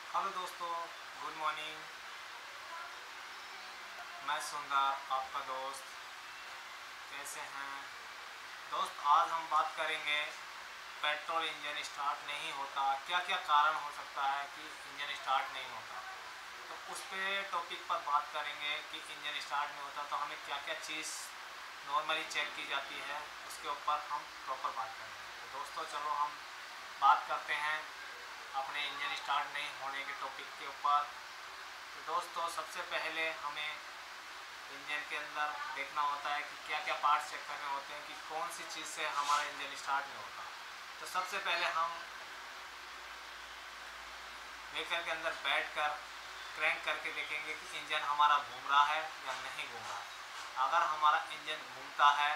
Hello दोस्तों, good morning. मैं सुंदर आपका दोस्त। कैसे हैं दोस्त? आज हम बात करेंगे पेट्रोल इंजन स्टार्ट नहीं होता, क्या क्या कारण हो सकता है कि इंजन स्टार्ट नहीं होता। तो उस पे टॉपिक पर बात करेंगे कि इंजन स्टार्ट नहीं होता तो हमें क्या क्या चीज़ नॉर्मली चेक की जाती है, उसके ऊपर हम प्रॉपर बात करेंगे। तो दोस्तों चलो हम बात करते हैं अपने इंजन स्टार्ट नहीं होने के टॉपिक के ऊपर। तो दोस्तों सबसे पहले हमें इंजन के अंदर देखना होता है कि क्या क्या पार्ट्स चेक करने होते हैं कि कौन सी चीज़ से हमारा इंजन स्टार्ट नहीं होता। तो सबसे पहले हम व्हीकल के अंदर बैठ कर क्रैंक करके देखेंगे कि इंजन हमारा घूम रहा है या नहीं घूम रहा है। अगर हमारा इंजन घूमता है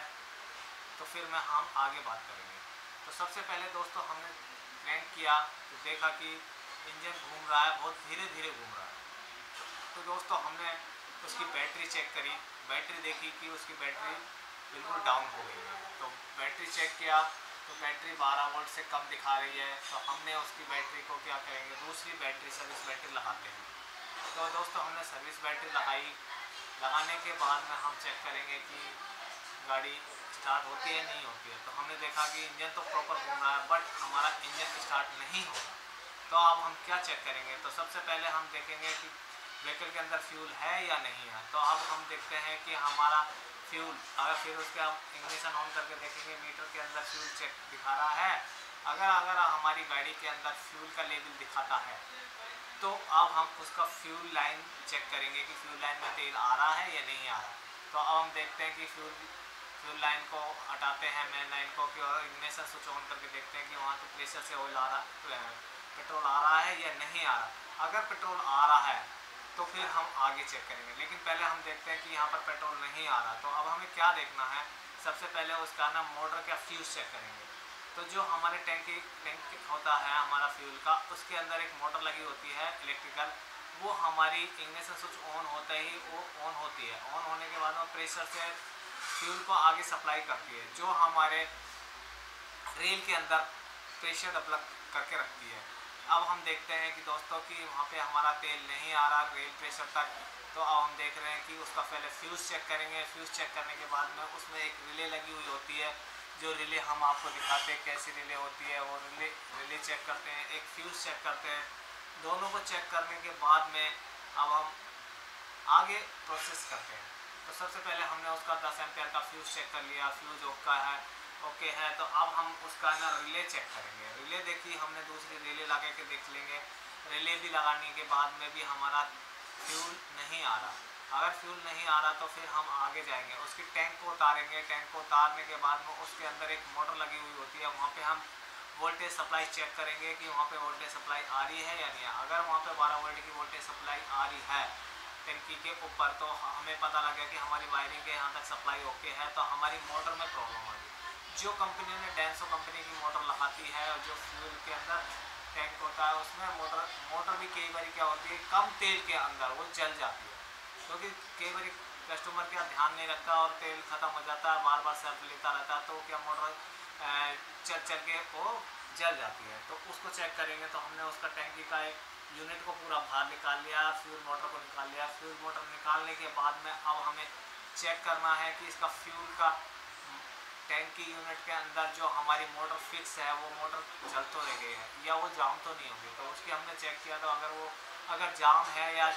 तो फिर मैं हम आगे बात करेंगे। तो सबसे पहले दोस्तों हमने क्रैंक किया तो देखा कि इंजन घूम रहा है, बहुत धीरे धीरे घूम रहा है। तो दोस्तों हमने उसकी बैटरी चेक करी, बैटरी देखी कि उसकी बैटरी बिल्कुल डाउन हो गई है। तो बैटरी चेक किया तो बैटरी 12 वोल्ट से कम दिखा रही है। तो हमने उसकी बैटरी को क्या करेंगे, दूसरी बैटरी सर्विस बैटरी लगाते हैं। तो दोस्तों हमने सर्विस बैटरी लगाई, लगाने के बाद में हम चेक करेंगे कि गाड़ी स्टार्ट होती है नहीं होती है। तो हमने देखा कि इंजन तो प्रॉपर घूम रहा है बट हमारा इंजन स्टार्ट नहीं हो रहा। तो अब हम क्या चेक करेंगे, तो सबसे पहले हम देखेंगे कि व्हीकल के अंदर फ्यूल है या नहीं है। तो अब हम देखते हैं कि हमारा फ्यूल, अगर फिर उसके हम इग्निशन ऑन करके देखेंगे मीटर के अंदर फ्यूल चेक दिखा रहा है। अगर अगर हमारी गाड़ी के अंदर फ्यूल का लेवल दिखाता है तो अब हम उसका फ्यूल लाइन चेक करेंगे कि फ्यूल लाइन में तेल आ रहा है या नहीं आ रहा। तो अब हम देखते हैं कि फ्यूल लाइन को हटाते हैं मेन लाइन को कि और इग्निशन स्विच ऑन करके देखते हैं कि वहाँ पे प्रेशर से ऑयल आ रहा, पेट्रोल आ रहा है या नहीं आ रहा। अगर पेट्रोल आ रहा है तो फिर हम आगे चेक करेंगे, लेकिन पहले हम देखते हैं कि यहाँ पर पेट्रोल नहीं आ रहा। तो अब हमें क्या देखना है, सबसे पहले उसका ना मोटर का फ्यूज़ चेक करेंगे। तो जो हमारे टैंक होता है हमारा फ्यूल का, उसके अंदर एक मोटर लगी होती है इलेक्ट्रिकल। वो हमारी इग्निशन स्विच ऑन होते ही वो ऑन होती है। ऑन होने के बाद में प्रेशर से फ्यूल को आगे सप्लाई करती है, जो हमारे रेल के अंदर प्रेशर डेवलप करके रखती है। अब हम देखते हैं कि दोस्तों कि वहाँ पे हमारा तेल नहीं आ रहा रेल प्रेशर तक। तो अब हम देख रहे हैं कि उसका पहले फ्यूज़ चेक करेंगे। फ्यूज़ चेक करने के बाद में उसमें एक रिले लगी हुई होती है, जो रिले हम आपको दिखाते हैं कैसी रिले होती है। वो रिले चेक करते हैं, एक फ्यूज़ चेक करते हैं। दोनों को चेक करने के बाद में अब हम आगे प्रोसेस करते हैं। तो सबसे पहले हमने उसका 10 एम्पियर का फ्यूज़ चेक कर लिया, फ्यूज़ ओके है। तो अब हम उसका ना रिले चेक करेंगे। रिले देखिए हमने दूसरी रिले लगा के देख लेंगे। रिले भी लगाने के बाद में भी हमारा फ्यूल नहीं आ रहा। अगर फ्यूल नहीं आ रहा तो फिर हम आगे जाएंगे, उसकी टैंक को उतारेंगे। टैंक को उतारने के बाद में उसके अंदर एक मोटर लगी हुई होती है, वहाँ पे हम वोल्टेज सप्लाई चेक करेंगे कि वहाँ पे वोल्टेज सप्लाई आ रही है या नहीं है। अगर वहाँ पे 12 वोल्ट की वोल्टेज सप्लाई आ रही है टंकी के ऊपर, तो हमें पता लगा कि हमारी वायरिंग के यहाँ तक सप्लाई ओके है। तो हमारी मोटर में प्रॉब्लम आ रही। जो कंपनी ने डेंसो कंपनी की मोटर लगाती है, जो फ्यूल के अंदर टैंक होता है उसमें मोटर भी कई बार क्या होती है, कम तेल के अंदर वो जल जाती है। क्योंकि कई बार कस्टमर क्या ध्यान नहीं रखता और तेल ख़त्म हो जाता है, बार बार सेल्फ लेता रहता है, तो क्या मोटर चल चल के वो जल जाती है। तो उसको चेक करेंगे। तो हमने उसका टैंकी का एक यूनिट को पूरा बाहर निकाल लिया, फ्यूल मोटर को निकाल लिया। फ्यूल मोटर निकालने के बाद में अब हमें चेक करना है कि इसका फ्यूल का टैंक की यूनिट के अंदर जो हमारी मोटर फिक्स है वो मोटर चल तो रह गई है या वो जाम तो नहीं होगी। तो उसकी हमने चेक किया। तो अगर जाम है या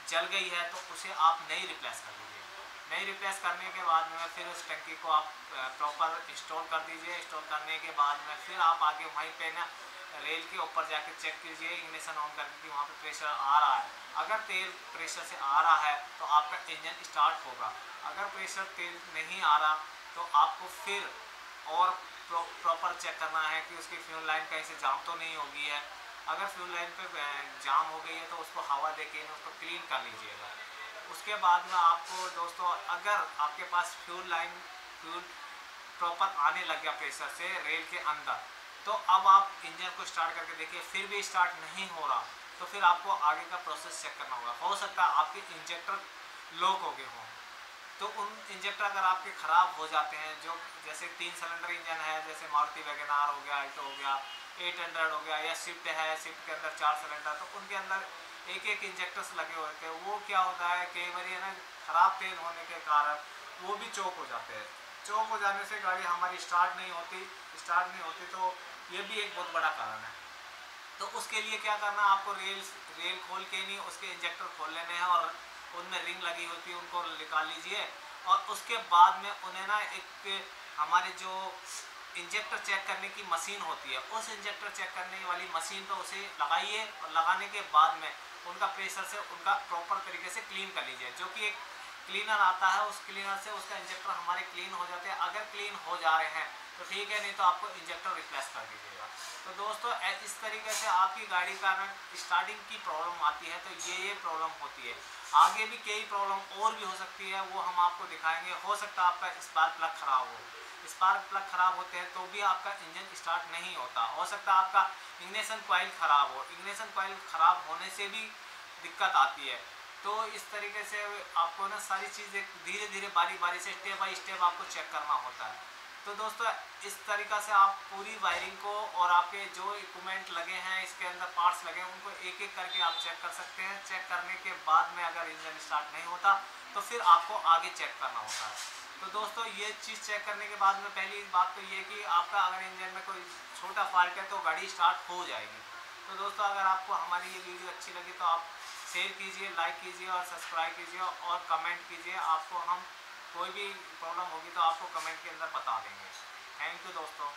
जल गई है तो उसे आप नई रिप्लेस कर दीजिए। नई रिप्लेस करने के बाद में फिर उस टंकी को आप प्रॉपर इंस्टॉल कर दीजिए। इंस्टॉल करने के बाद में फिर आप आगे वहीं पे ना रेल के ऊपर जाके चेक कीजिए इग्निशन ऑन करके कि वहाँ पे प्रेशर आ रहा है। अगर तेल प्रेशर से आ रहा है तो आपका इंजन स्टार्ट होगा। अगर प्रेशर तेल नहीं आ रहा तो आपको फिर और प्रॉपर चेक करना है कि उसकी फ्यूल लाइन कहीं से जाम तो नहीं होगी है। अगर फ्यूल लाइन पे जाम हो गई है तो उसको हवा देके उसको क्लीन कर लीजिएगा। उसके बाद में आपको दोस्तों अगर आपके पास फ्यूल प्रॉपर आने लग गया प्रेशर से रेल के अंदर, तो अब आप इंजन को स्टार्ट करके देखिए फिर भी स्टार्ट नहीं हो रहा, तो फिर आपको आगे का प्रोसेस चेक करना होगा। हो सकता है आपके इंजेक्टर लॉक हो गए हों। तो उन इंजेक्टर अगर आपके ख़राब हो जाते हैं, जो जैसे 3 सिलेंडर इंजन है, जैसे मारुति वैगन आर हो गया, अल्टो हो गया, 800 हो गया, या स्विफ्ट है, स्विफ्ट के अंदर 4 सिलेंडर, तो उनके अंदर एक एक इंजेक्टर्स लगे हुए थे। वो क्या होता है कई बार है ना, ख़राब तेल होने के कारण वो भी चौक हो जाते हैं। चौक हो जाने से गाड़ी हमारी स्टार्ट नहीं होती, तो ये भी एक बहुत बड़ा कारण है। तो उसके लिए क्या करना, आपको रेल खोल के नहीं, उसके इंजेक्टर खोल लेने हैं और उनमें रिंग लगी होती है, उनको निकाल लीजिए। और उसके बाद में उन्हें ना एक हमारे जो इंजेक्टर चेक करने की मशीन होती है, उस इंजेक्टर चेक करने वाली मशीन पर उसे लगाइए, और लगाने के बाद में उनका प्रेशर से उनका प्रॉपर तरीके से क्लीन कर लीजिए। जो कि एक क्लीनर आता है, उस क्लीनर से उसका इंजेक्टर हमारे क्लीन हो जाते हैं। अगर क्लीन हो जा रहे हैं तो ठीक है, नहीं तो आपको इंजेक्टर रिप्लेस कर दीजिएगा। तो दोस्तों इस तरीके से आपकी गाड़ी का ना स्टार्टिंग की प्रॉब्लम आती है, तो ये प्रॉब्लम होती है। आगे भी कई प्रॉब्लम और भी हो सकती है, वो हम आपको दिखाएंगे। हो सकता है आपका स्पार्क प्लग खराब हो, स्पार्क प्लग खराब होते हैं तो भी आपका इंजन स्टार्ट नहीं होता। हो सकता है आपका इग्निशन कॉइल खराब हो, इग्निशन कॉइल खराब होने से भी दिक्कत आती है। तो इस तरीके से आपको ना सारी चीज़ें धीरे धीरे बारी बारी से स्टेप बाय स्टेप आपको चेक करना होता है। तो दोस्तों इस तरीक़ा से आप पूरी वायरिंग को और आपके जो इक्विपमेंट लगे हैं, इसके अंदर पार्ट्स लगे हैं, उनको एक एक करके आप चेक कर सकते हैं। चेक करने के बाद में अगर इंजन स्टार्ट नहीं होता तो फिर आपको आगे चेक करना होता है। तो दोस्तों ये चीज़ चेक करने के बाद में पहली बात तो ये कि आपका अगर इंजन में कोई छोटा फॉल्ट है तो गाड़ी स्टार्ट हो जाएगी। तो दोस्तों अगर आपको हमारी ये वीडियो अच्छी लगी तो आप शेयर कीजिए, लाइक कीजिए और सब्सक्राइब कीजिए और कमेंट कीजिए। आपको हम कोई भी प्रॉब्लम होगी तो आपको कमेंट के अंदर बता देंगे। थैंक यू दोस्तों।